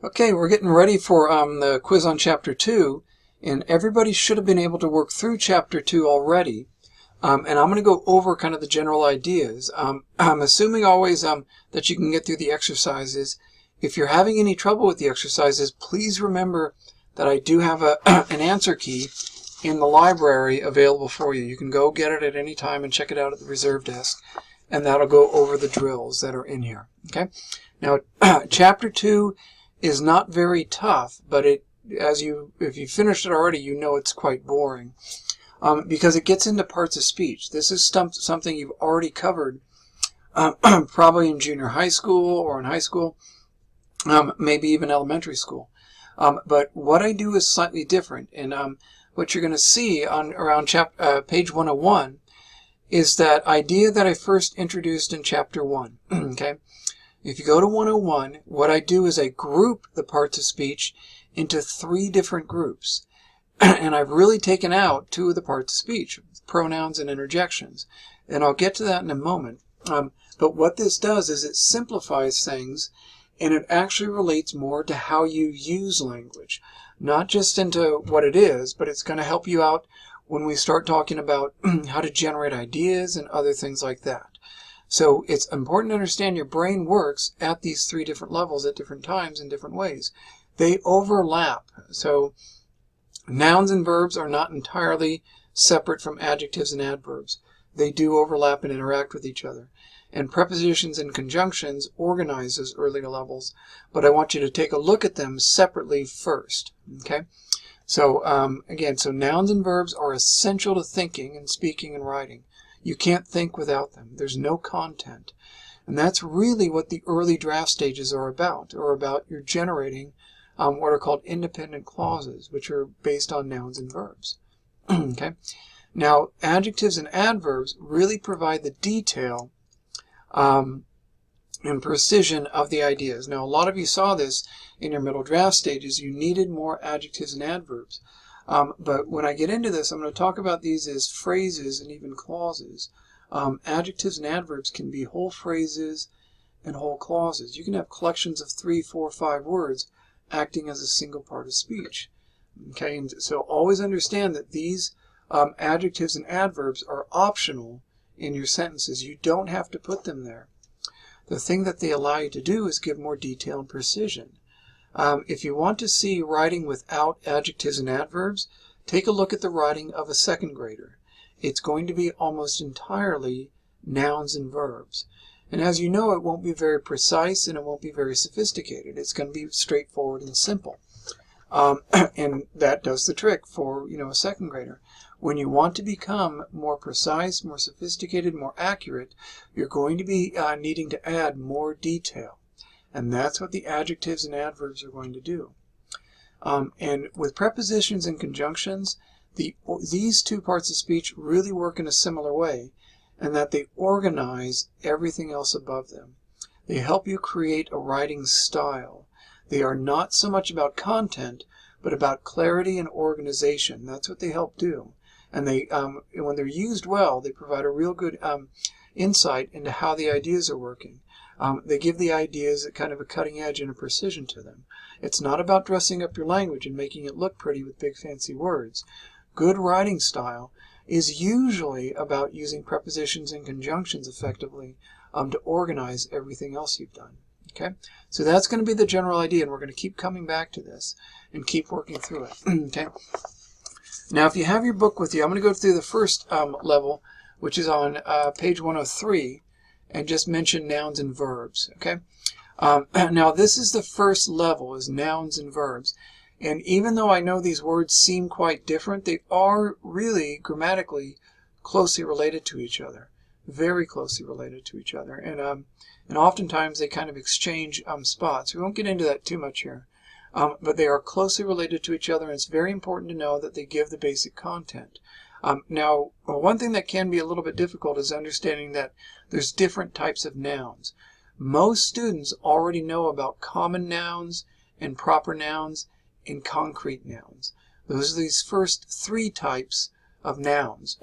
Okay, we're getting ready for the quiz on Chapter 2, and everybody should have been able to work through Chapter 2 already. And I'm going to go over kind of the general ideas. I'm assuming always that you can get through the exercises. If you're having any trouble with the exercises, please remember that I do have an answer key in the library available for you. You can go get it at any time and check it out at the reserve desk, and that'll go over the drills that are in here. Okay. Now, Chapter 2 is not very tough, but if you finished it already, you know it's quite boring because it gets into parts of speech. This is something you've already covered probably in junior high school or in high school, maybe even elementary school. But what I do is slightly different, and what you're going to see on around page 101 is that idea that I first introduced in Chapter 1. Okay. If you go to 101, what I do is I group the parts of speech into 3 different groups. And I've really taken out 2 of the parts of speech, pronouns and interjections. And I'll get to that in a moment. But what this does is it simplifies things, and it actually relates more to how you use language. Not just into what it is, but it's going to help you out when we start talking about how to generate ideas and other things like that. So it's important to understand your brain works at these 3 different levels at different times in different ways. They overlap. So nouns and verbs are not entirely separate from adjectives and adverbs. They do overlap and interact with each other. And prepositions and conjunctions organize those earlier levels, but I want you to take a look at them separately first. Okay? So again, so nouns and verbs are essential to thinking and speaking and writing. You can't think without them. There's no content. And that's really what the early draft stages are about, you're generating what are called independent clauses, which are based on nouns and verbs. Okay. Now, adjectives and adverbs really provide the detail and precision of the ideas. Now, a lot of you saw this in your middle draft stages. You needed more adjectives and adverbs. But when I get into this, I'm going to talk about these as phrases and even clauses. Adjectives and adverbs can be whole phrases and whole clauses. You can have collections of 3, 4, 5 words acting as a single part of speech. Okay, and so always understand that these adjectives and adverbs are optional in your sentences. You don't have to put them there. The thing that they allow you to do is give more detail and precision. If you want to see writing without adjectives and adverbs, take a look at the writing of a second grader. It's going to be almost entirely nouns and verbs. And as you know, it won't be very precise and it won't be very sophisticated. It's going to be straightforward and simple. And that does the trick for, a second grader. When you want to become more precise, more sophisticated, more accurate, you're going to be needing to add more detail. And that's what the adjectives and adverbs are going to do. And with prepositions and conjunctions, these 2 parts of speech really work in a similar way, and that they organize everything else above them. They help you create a writing style. They are not so much about content, but about clarity and organization. That's what they help do. And they, when they're used well, they provide a real good insight into how the ideas are working. They give the ideas a kind of a cutting edge and a precision to them. It's not about dressing up your language and making it look pretty with big fancy words. Good writing style is usually about using prepositions and conjunctions effectively to organize everything else you've done. Okay, so that's going to be the general idea, and we're going to keep coming back to this and keep working through it. Okay. Now, if you have your book with you, I'm going to go through the first level, which is on page 103. And just mention nouns and verbs, okay? Now, this is the first level, is nouns and verbs. And even though I know these words seem quite different, they are really grammatically closely related to each other, very closely related to each other. And oftentimes they kind of exchange spots. We won't get into that too much here. But they are closely related to each other, and it's very important to know that they give the basic content. Now, one thing that can be a little bit difficult is understanding that there's different types of nouns. Most students already know about common nouns and proper nouns and concrete nouns. Those are these first 3 types of nouns.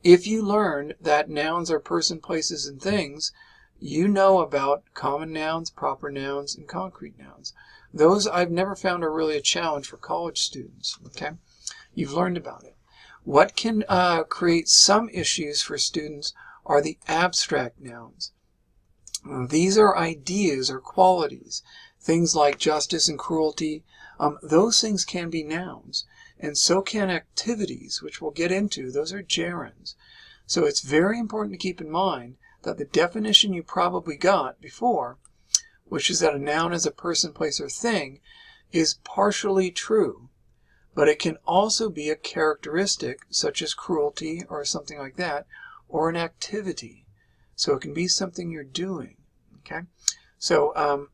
If you learned that nouns are person, places, and things, you know about common nouns, proper nouns, and concrete nouns. Those I've never found are really a challenge for college students, okay? You've learned about it. What can create some issues for students are the abstract nouns. These are ideas or qualities. Things like justice and cruelty, those things can be nouns. And so can activities, which we'll get into. Those are gerunds. So it's very important to keep in mind that the definition you probably got before, which is that a noun is a person, place, or thing, is partially true. But it can also be a characteristic, such as cruelty or something like that, or an activity. So it can be something you're doing. Okay? So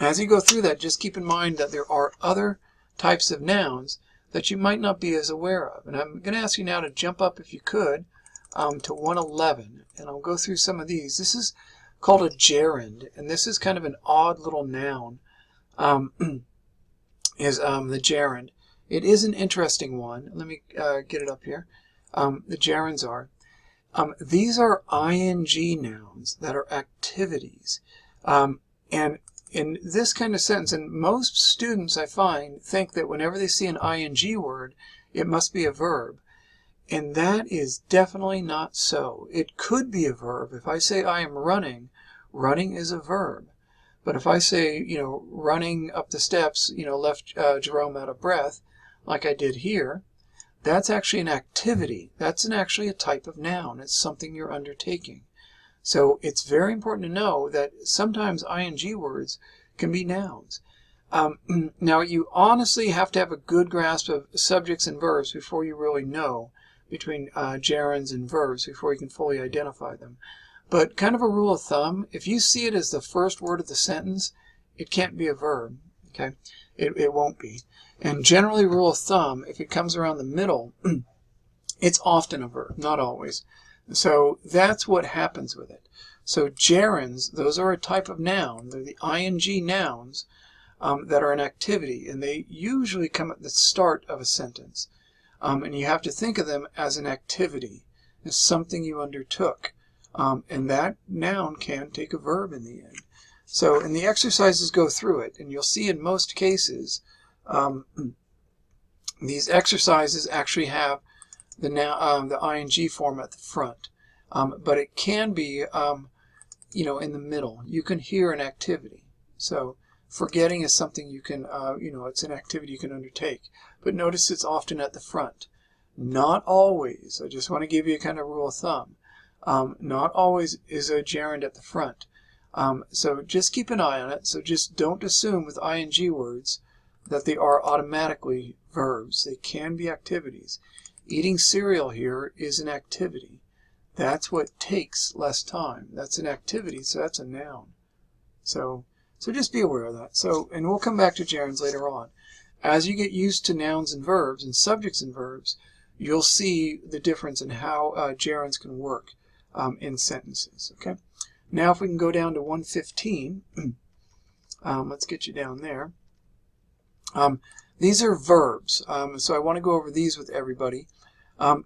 as you go through that, just keep in mind that there are other types of nouns that you might not be as aware of. And I'm going to ask you now to jump up, if you could, to 111. And I'll go through some of these. This is called a gerund, and this is kind of an odd little noun, is the gerund. It is an interesting one. Let me get it up here. The gerunds are. These are ing nouns that are activities. And in this kind of sentence, and most students I find think that whenever they see an ing word, it must be a verb. And that is definitely not so. It could be a verb. If I say I am running, running is a verb. But if I say, running up the steps, left Jerome out of breath, like I did here, that's actually an activity. That's actually a type of noun. It's something you're undertaking. So it's very important to know that sometimes ing words can be nouns. Now, you honestly have to have a good grasp of subjects and verbs before you really know between gerunds and verbs, before you can fully identify them. But kind of a rule of thumb, if you see it as the first word of the sentence, it can't be a verb. Okay, it won't be. And generally, rule of thumb, if it comes around the middle, it's often a verb, not always. So that's what happens with it. So gerunds, those are a type of noun. They're the ing nouns that are an activity, and they usually come at the start of a sentence. And you have to think of them as an activity, as something you undertook. And that noun can take a verb in the end. So, and the exercises go through it, and you'll see in most cases, these exercises actually have the ing form at the front. But it can be, in the middle. You can hear an activity. So forgetting is something you can, it's an activity you can undertake. But notice it's often at the front. Not always. I just want to give you a kind of rule of thumb. Not always is a gerund at the front. So just keep an eye on it. So just don't assume with ing words that they are automatically verbs. They can be activities. Eating cereal here is an activity. That's what takes less time. That's an activity, so that's a noun. So just be aware of that. So, and we'll come back to gerunds later on. As you get used to nouns and verbs and subjects and verbs, you'll see the difference in how gerunds can work in sentences. Okay. Now, if we can go down to 115, let's get you down there. These are verbs, so I want to go over these with everybody.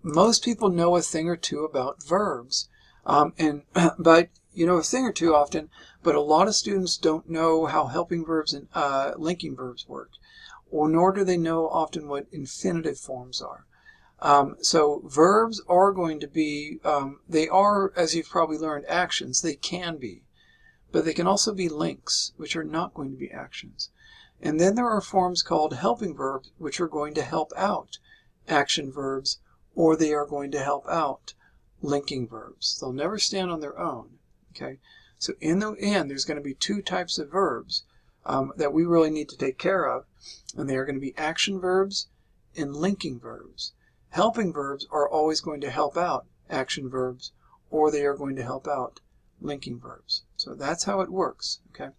Most people know a thing or two about verbs, but a thing or two often, but a lot of students don't know how helping verbs and linking verbs work, or nor do they know often what infinitive forms are. So verbs are going to be, they are, as you've probably learned, actions. They can be, but they can also be links, which are not going to be actions. And then there are forms called helping verbs, which are going to help out action verbs, or they are going to help out linking verbs. They'll never stand on their own. Okay, so in the end, there's going to be two types of verbs that we really need to take care of, and they are going to be action verbs and linking verbs. Helping verbs are always going to help out action verbs, or they are going to help out linking verbs. So that's how it works. Okay,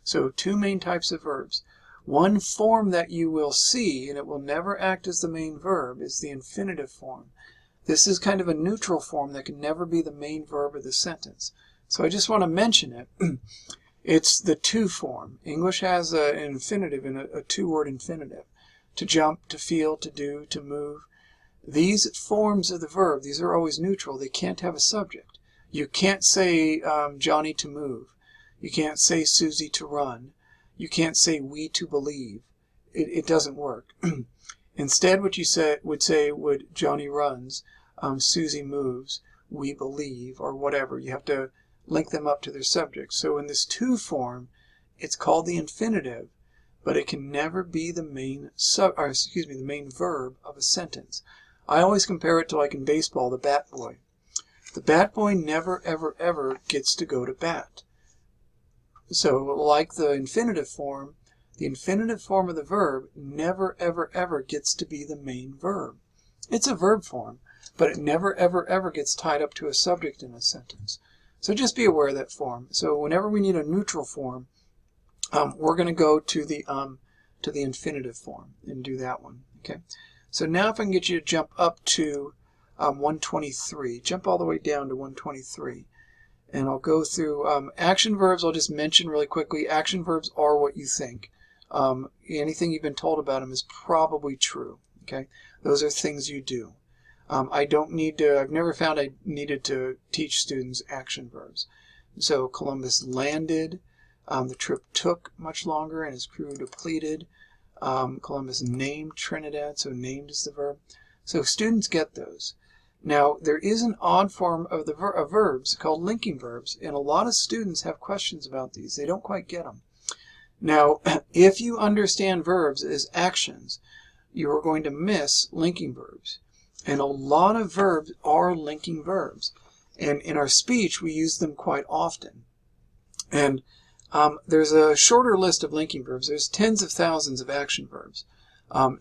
so two main types of verbs. One form that you will see, and it will never act as the main verb, is the infinitive form. This is kind of a neutral form that can never be the main verb of the sentence. So I just want to mention it. It's the to form. English has an infinitive and a two-word infinitive. To jump, to feel, to do, to move. These forms of the verb, these are always neutral. They can't have a subject. You can't say Johnny to move. You can't say Susie to run. You can't say we to believe. It doesn't work. Instead, what you would say would Johnny runs, Susie moves, we believe, or whatever. You have to link them up to their subject. So in this to form, it's called the infinitive, but it can never be the main the main verb of a sentence. I always compare it to, like in baseball, the bat boy. The bat boy never, ever, ever gets to go to bat. So like the infinitive form of the verb never, ever, ever gets to be the main verb. It's a verb form, but it never, ever, ever gets tied up to a subject in a sentence. So just be aware of that form. So whenever we need a neutral form, we're going to go to the infinitive form and do that one. Okay. So now if I can get you to jump up to 123, jump all the way down to 123. And I'll go through action verbs. I'll just mention really quickly. Action verbs are what you think. Anything you've been told about them is probably true. Okay, those are things you do. I've never found I needed to teach students action verbs. So Columbus landed. The trip took much longer and his crew depleted. Columbus named Trinidad. So named is the verb. So students get those. Now, there is an odd form of verbs called linking verbs, and a lot of students have questions about these. They don't quite get them. Now, if you understand verbs as actions, you are going to miss linking verbs. And a lot of verbs are linking verbs. And in our speech, we use them quite often. And there's a shorter list of linking verbs. There's tens of thousands of action verbs.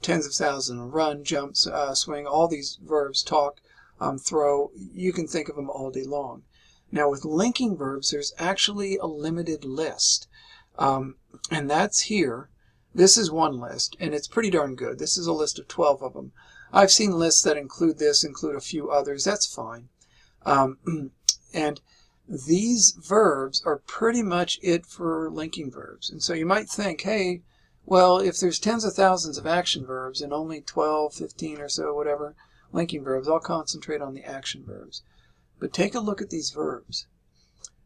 Tens of thousands of run, jump, swing, all these verbs, talk, throw, you can think of them all day long. Now with linking verbs, there's actually a limited list. And that's here. This is one list, and it's pretty darn good. This is a list of 12 of them. I've seen lists that include a few others. That's fine. And these verbs are pretty much it for linking verbs. And so you might think, hey, well, if there's tens of thousands of action verbs and only 12, 15 or so, whatever, linking verbs, I'll concentrate on the action verbs. But take a look at these verbs.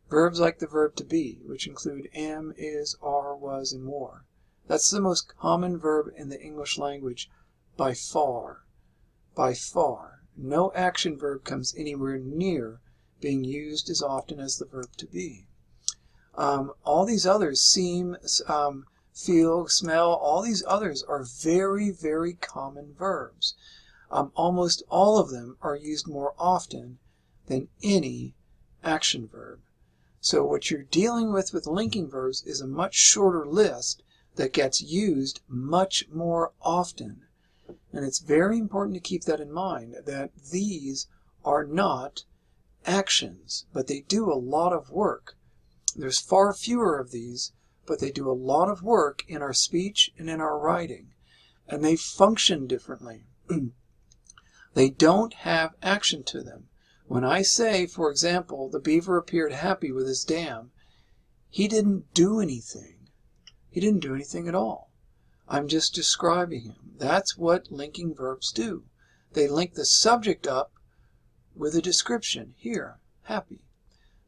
Verbs like the verb to be, which include am, is, are, was, and more. That's the most common verb in the English language by far. By far. No action verb comes anywhere near being used as often as the verb to be. All these others seem, feel, smell, all these others are very, very common verbs. Almost all of them are used more often than any action verb. So what you're dealing with linking verbs is a much shorter list that gets used much more often. And it's very important to keep that in mind, that these are not actions, but they do a lot of work. There's far fewer of these, but they do a lot of work in our speech and in our writing. And they function differently. They don't have action to them. When I say, for example, the beaver appeared happy with his dam, he didn't do anything. He didn't do anything at all. I'm just describing him. That's what linking verbs do. They link the subject up with a description. Here, happy.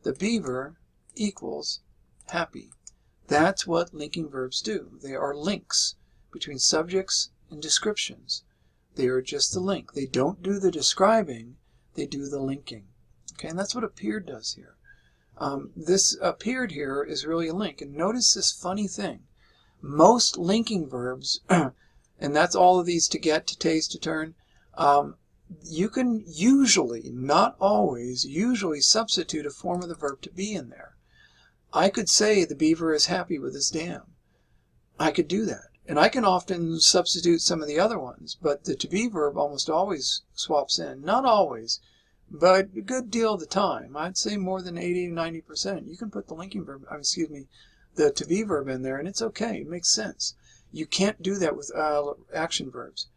The beaver equals happy. That's what linking verbs do. They are links between subjects and descriptions. They are just the link. They don't do the describing, they do the linking. Okay, and that's what appeared does here. This appeared here is really a link. And notice this funny thing. Most linking verbs, and that's all of these to get, to taste, to turn, you can usually, not always, usually substitute a form of the verb to be in there. I could say the beaver is happy with his dam. I could do that. And I can often substitute some of the other ones, but the to be verb almost always swaps in. Not always, but a good deal of the time. I'd say more than 80-90%. You can put the linking verb, the to be verb in there, and it's okay. It makes sense. You can't do that with action verbs.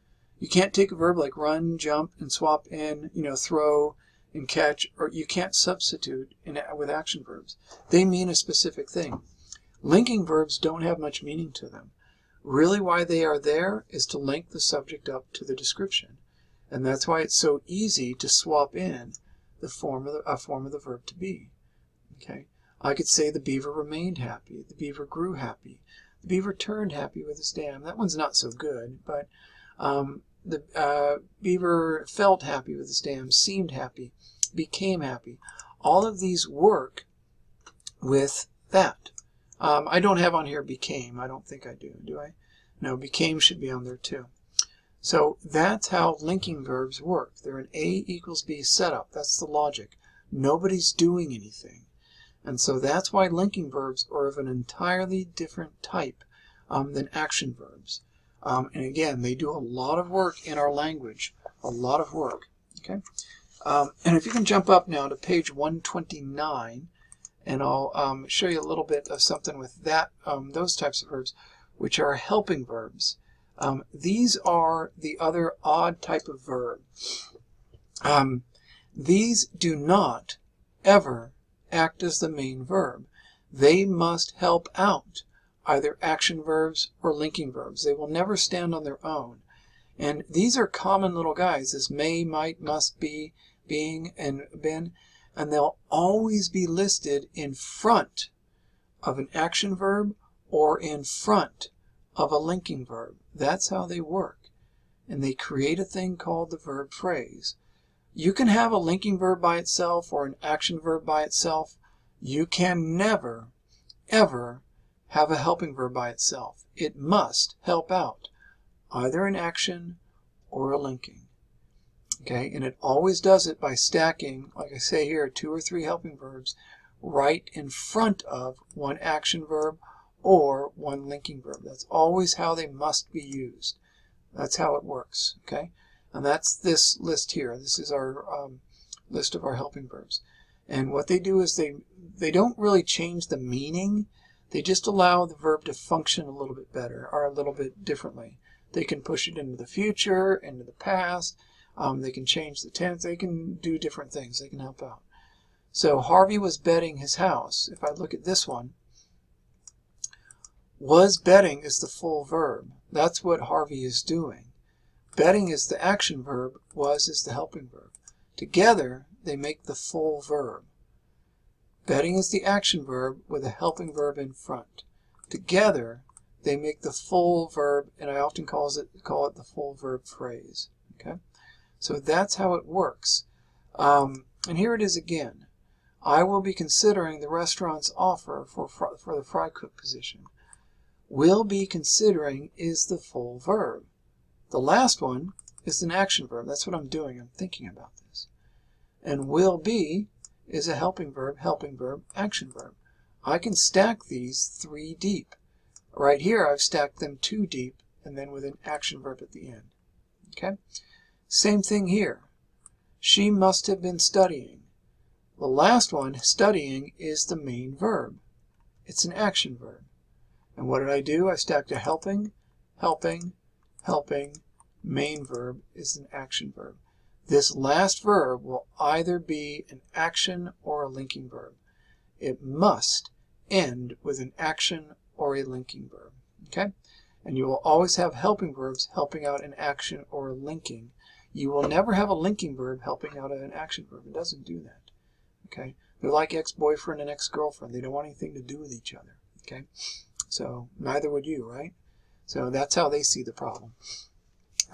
You can't take a verb like run, jump, and swap in, throw and catch, or you can't substitute with action verbs. They mean a specific thing. Linking verbs don't have much meaning to them. Really why they are there is to link the subject up to the description. And that's why it's so easy to swap in a form of the verb to be. Okay, I could say the beaver remained happy, the beaver grew happy, the beaver turned happy with his dam. That one's not so good, but the beaver felt happy with his dam, seemed happy, became happy. All of these work with that. I don't have on here became. I don't think I do I? No, became should be on there too. So that's how linking verbs work. They're an A equals B setup. That's the logic. Nobody's doing anything. And so that's why linking verbs are of an entirely different type than action verbs. And again, they do a lot of work in our language. A lot of work. Okay. And if you can jump up now to page 129, and I'll show you a little bit of something with that, those types of verbs, which are helping verbs. These are the other odd type of verb. These do not ever act as the main verb. They must help out either action verbs or linking verbs. They will never stand on their own. And these are common little guys, as may, might, must, be, being, and been, and they'll always be listed in front of an action verb or in front of a linking verb. That's how they work. And they create a thing called the verb phrase. You can have a linking verb by itself or an action verb by itself. You can never, ever have a helping verb by itself. It must help out either an action or a linking. Okay, and it always does it by stacking, like I say here, 2 or 3 helping verbs right in front of one action verb or one linking verb. That's always how they must be used. That's how it works. Okay, and that's this list here. This is our list of our helping verbs. And what they do is they don't really change the meaning. They just allow the verb to function a little bit better or a little bit differently. They can push it into the future, into the past. They can change the tense. They can do different things. They can help out. So Harvey was betting his house. If I look at this one, was betting is the full verb. That's what Harvey is doing. Betting is the action verb. Was is the helping verb. Together, they make the full verb. Betting is the action verb with a helping verb in front. Together, they make the full verb, and I often call it the full verb phrase. Okay, so that's how it works. And here it is again. I will be considering the restaurant's offer for the fry cook position. Will be considering is the full verb. The last one is an action verb. That's what I'm doing. I'm thinking about this. And will be is a helping verb, action verb. I can stack these 3 deep. Right here, I've stacked them 2 deep, and then with an action verb at the end. Okay? Same thing here. She must have been studying. The last one, studying, is the main verb. It's an action verb. And what did I do? I stacked a helping, main verb is an action verb. This last verb will either be an action or a linking verb. It must end with an action or a linking verb. Okay? And you will always have helping verbs helping out an action or a linking. You will never have a linking verb helping out an action verb. It doesn't do that. Okay? They're like ex-boyfriend and ex-girlfriend. They don't want anything to do with each other. Okay? So neither would you, right? So that's how they see the problem.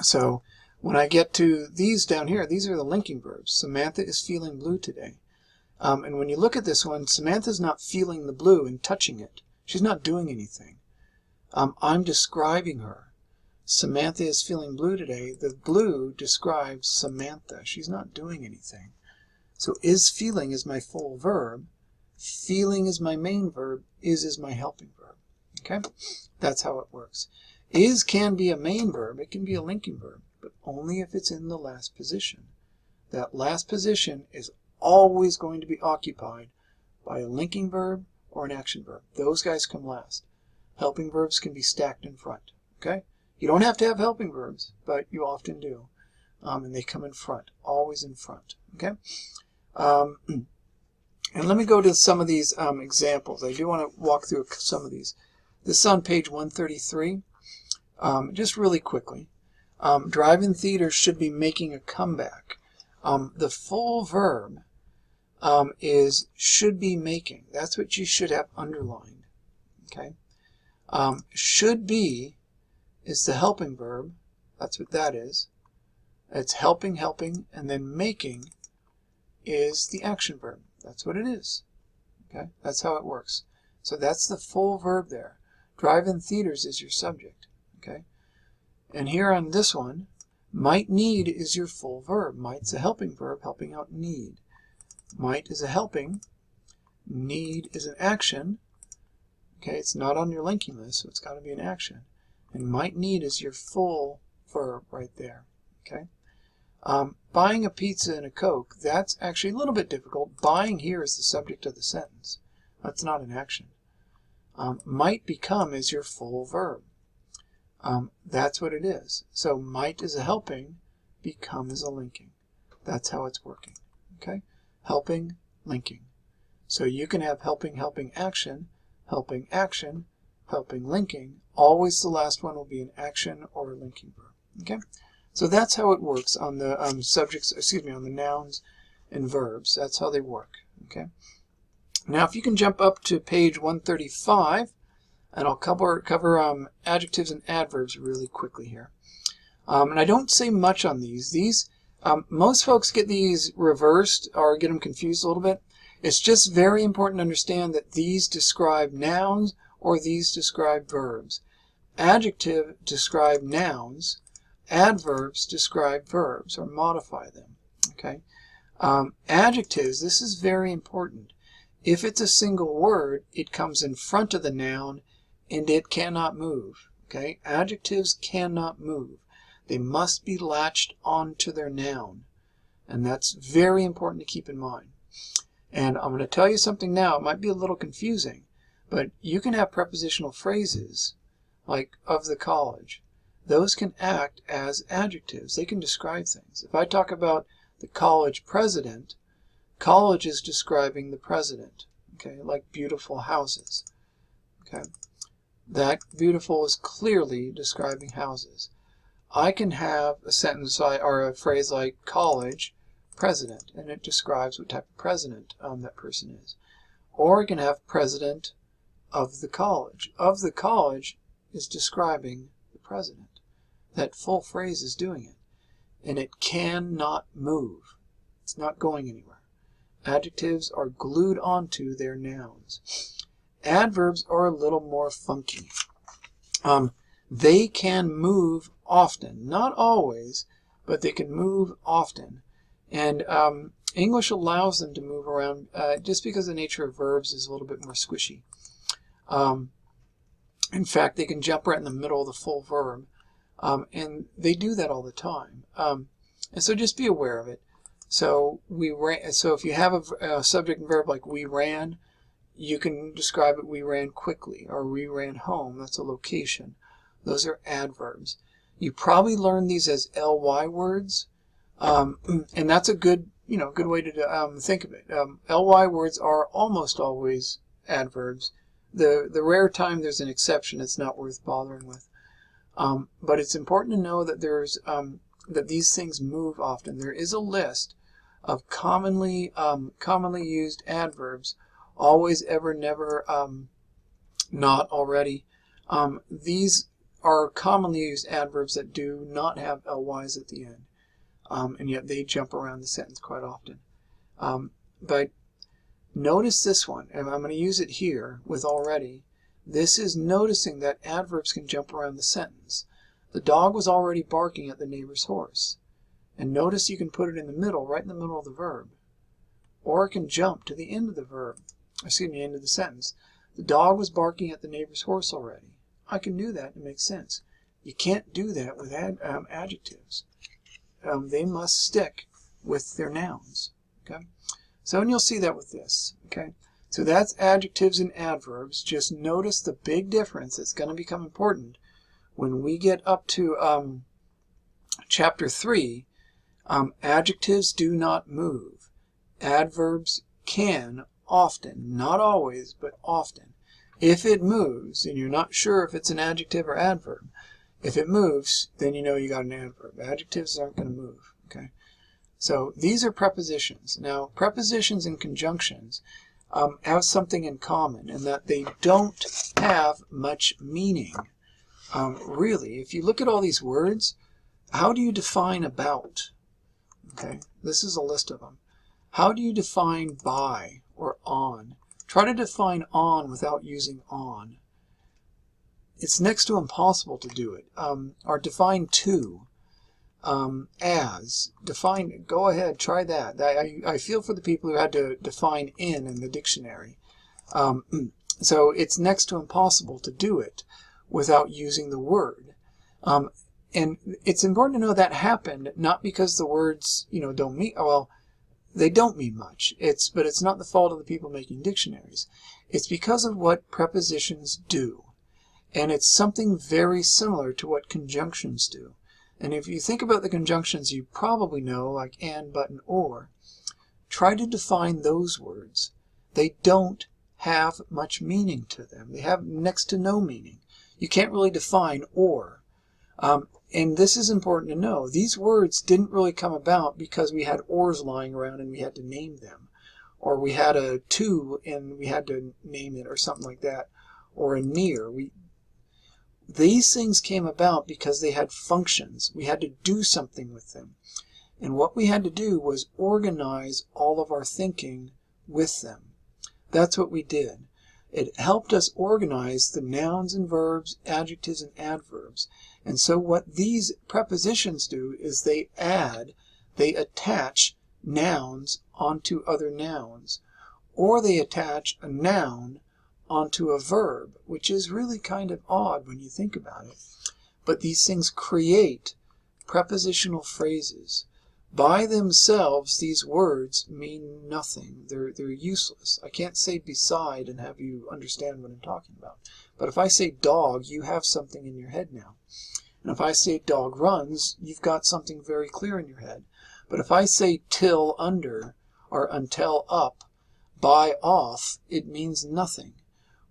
So when I get to these down here, these are the linking verbs. Samantha is feeling blue today. And when you look at this one, Samantha's not feeling the blue and touching it. She's not doing anything. I'm describing her. Samantha is feeling blue today. The blue describes Samantha. She's not doing anything. So is feeling is my full verb. Feeling is my main verb. Is my helping verb. Okay? That's how it works. Is can be a main verb. It can be a linking verb, but only if it's in the last position. That last position is always going to be occupied by a linking verb or an action verb. Those guys come last. Helping verbs can be stacked in front. Okay? You don't have to have helping verbs, but you often do. And they come in front, always in front. Okay? And let me go to some of these examples. I do want to walk through some of these. This is on page 133. Just really quickly. Drive-in theaters should be making a comeback. The full verb is should be making. That's what you should have underlined. Okay. Should be is the helping verb. That's what that is. It's helping, and then making is the action verb. That's what it is. Okay, that's how it works. So that's the full verb there. Drive-in theaters is your subject. Okay, and here on this one, might need is your full verb. Might's a helping verb, helping out need. Might is a helping, need is an action. Okay, it's not on your linking list, so it's got to be an action. And might need is your full verb right there. Okay. Buying a pizza and a Coke, that's actually a little bit difficult. Buying here is the subject of the sentence. That's not an action. Might become is your full verb. That's what it is. So might is a helping, become is a linking. That's how it's working. Okay? Helping, linking. So you can have helping, action, helping, linking. Always the last one will be an action or a linking verb. Okay? So that's how it works on the on the nouns and verbs. That's how they work. Okay. Now, if you can jump up to page 135, and I'll cover adjectives and adverbs really quickly here. And I don't say much on these. Most folks get these reversed or get them confused a little bit. It's just very important to understand that these describe nouns or these describe verbs. Adjective describe nouns. Adverbs describe verbs or modify them. Okay. Adjectives, this is very important. If it's a single word, it comes in front of the noun and it cannot move. Okay. Adjectives cannot move. They must be latched onto their noun. And that's very important to keep in mind. And I'm going to tell you something now. It might be a little confusing, but you can have prepositional phrases like of the college. Those can act as adjectives. They can describe things. If I talk about the college president, college is describing the president. Okay, like beautiful houses. Okay, that beautiful is clearly describing houses. I can have a sentence or a phrase like college president, and it describes what type of president that person is. Or I can have president of the college. Of the college is describing the president. That full phrase is doing it. And it cannot move. It's not going anywhere. Adjectives are glued onto their nouns. Adverbs are a little more funky. They can move often. Not always, but they can move often. And English allows them to move around just because the nature of verbs is a little bit more squishy. In fact, they can jump right in the middle of the full verb. And they do that all the time. And so just be aware of it. So if you have a subject and verb like we ran, you can describe it we ran quickly or we ran home. That's a location. Those are adverbs. You probably learned these as ly words, and that's a good way to think of it. Ly words are almost always adverbs. The rare time there's an exception, it's not worth bothering with. But it's important to know that that these things move often. There is a list of commonly used adverbs: always, ever, never, not, already. These are commonly used adverbs that do not have lys at the end, and yet they jump around the sentence quite often. But notice this one, and I'm going to use it here with already. This is noticing that adverbs can jump around the sentence. The dog was already barking at the neighbor's horse. And notice you can put it in the middle, right in the middle of the verb. Or it can jump to the end of the end of the sentence. The dog was barking at the neighbor's horse already. I can do that. It makes sense. You can't do that with adjectives. They must stick with their nouns. Okay? So, and you'll see that with this. Okay? So that's adjectives and adverbs. Just notice the big difference. It's going to become important when we get up to chapter 3. Adjectives do not move. Adverbs can often, not always, but often. If it moves, and you're not sure if it's an adjective or adverb, if it moves, then you know you got an adverb. Adjectives aren't going to move. Okay. So these are prepositions. Now, prepositions and conjunctions have something in common in that they don't have much meaning. Really, if you look at all these words, how do you define about? Okay, this is a list of them. How do you define by or on? Try to define on without using on. It's next to impossible to do it. Or define to. As. Define, go ahead, try that. I feel for the people who had to define in the dictionary. So it's next to impossible to do it without using the word. And it's important to know that happened not because the words, don't mean, well, they don't mean much. But it's not the fault of the people making dictionaries. It's because of what prepositions do. And it's something very similar to what conjunctions do. And if you think about the conjunctions you probably know, like and, but, and or, try to define those words. They don't have much meaning to them. They have next to no meaning. You can't really define or. And this is important to know. These words didn't really come about because we had ors lying around and we had to name them. Or we had a to and we had to name it or something like that. Or a near. These things came about because they had functions. We had to do something with them. And what we had to do was organize all of our thinking with them. That's what we did. It helped us organize the nouns and verbs, adjectives and adverbs. And so what these prepositions do is they attach nouns onto other nouns. Or they attach a noun onto a verb, which is really kind of odd when you think about it. But these things create prepositional phrases. By themselves, these words mean nothing. They're useless. I can't say beside and have you understand what I'm talking about. But if I say dog, you have something in your head now. And if I say dog runs, you've got something very clear in your head. But if I say till under or until up, by off, it means nothing.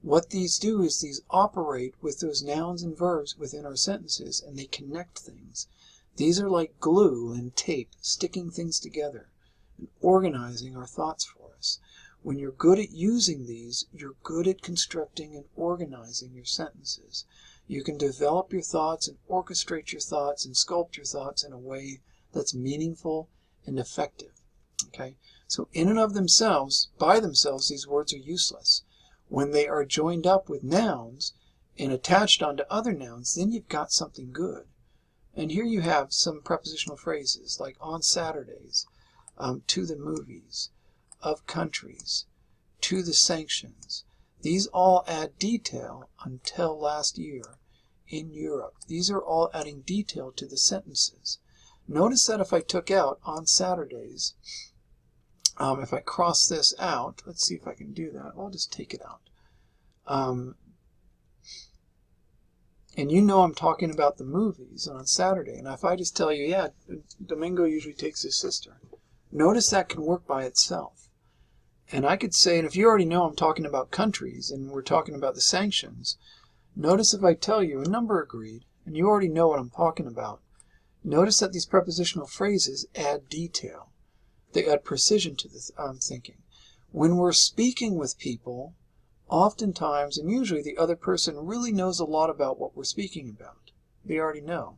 What these do is these operate with those nouns and verbs within our sentences, and they connect things. These are like glue and tape, sticking things together and organizing our thoughts for us. When you're good at using these, you're good at constructing and organizing your sentences. You can develop your thoughts and orchestrate your thoughts and sculpt your thoughts in a way that's meaningful and effective. Okay? So in and of themselves, by themselves, these words are useless. When they are joined up with nouns and attached onto other nouns, then you've got something good. And here you have some prepositional phrases like on Saturdays, to the movies, of countries, to the sanctions. These all add detail until last year in Europe. These are all adding detail to the sentences. Notice that if I took out on Saturdays, if I cross this out, let's see if I can do that. I'll just take it out. And you know I'm talking about the movies on Saturday. And if I just tell you, yeah, Domingo usually takes his sister. Notice that can work by itself. And I could say, and if you already know I'm talking about countries and we're talking about the sanctions, notice if I tell you a number agreed, and you already know what I'm talking about, notice that these prepositional phrases add detail. They add precision to the thinking. When we're speaking with people, oftentimes and usually the other person really knows a lot about what we're speaking about. They already know.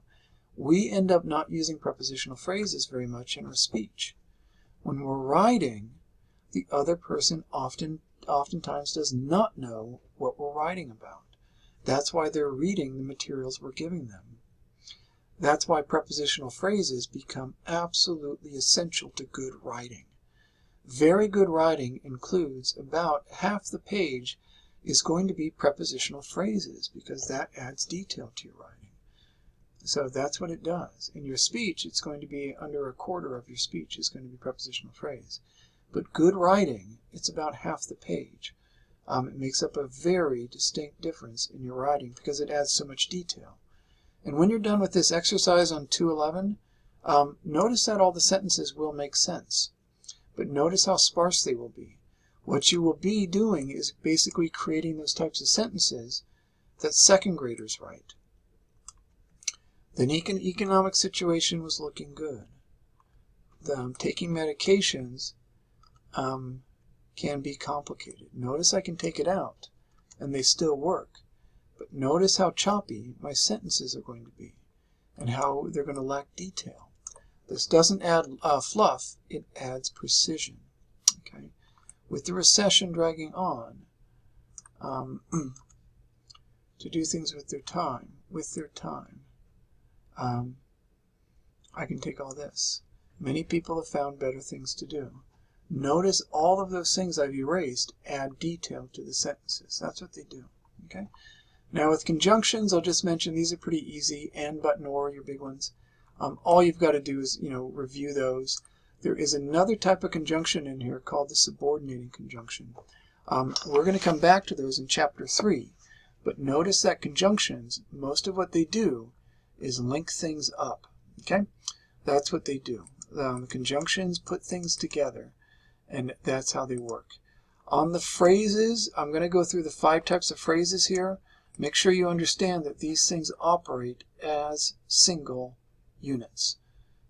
We end up not using prepositional phrases very much in our speech. When we're writing, the other person oftentimes does not know what we're writing about. That's why they're reading the materials we're giving them. That's why prepositional phrases become absolutely essential to good writing. Very good writing includes about half the page is going to be prepositional phrases because that adds detail to your writing. So that's what it does. In your speech, it's going to be under a quarter of your speech is going to be prepositional phrase. But good writing, it's about half the page. It makes up a very distinct difference in your writing because it adds so much detail. And when you're done with this exercise on 211, notice that all the sentences will make sense. But notice how sparse they will be. What you will be doing is basically creating those types of sentences that second graders write. The economic situation was looking good. taking medications can be complicated. Notice I can take it out and they still work. But notice how choppy my sentences are going to be and how they're going to lack detail. This doesn't add fluff, it adds precision. Okay? With the recession dragging on, to do things with their time, I can take all this. Many people have found better things to do. Notice all of those things I've erased add detail to the sentences. That's what they do. Okay? Now with conjunctions, I'll just mention these are pretty easy. And, but, nor, your big ones. All you've got to do is, review those. There is another type of conjunction in here called the subordinating conjunction. We're going to come back to those in Chapter 3. But notice that conjunctions, most of what they do is link things up. Okay? That's what they do. The conjunctions put things together, and that's how they work. On the phrases, I'm going to go through the 5 types of phrases here. Make sure you understand that these things operate as single units.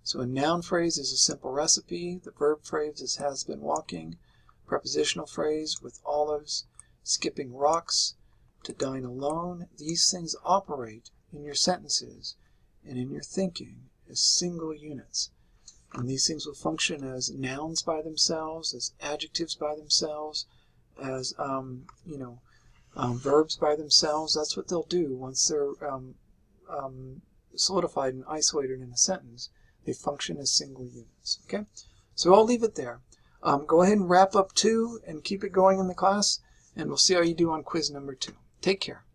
So a noun phrase is a simple recipe. The verb phrase is has been walking. Prepositional phrase with olives, skipping rocks, to dine alone. These things operate in your sentences and in your thinking as single units. And these things will function as nouns by themselves, as adjectives by themselves, as verbs by themselves. That's what they'll do once they're solidified and isolated in a sentence. They function as single units. Okay, so I'll leave it there. Go ahead and wrap up 2 and keep it going in the class, and we'll see how you do on quiz number 2. Take care.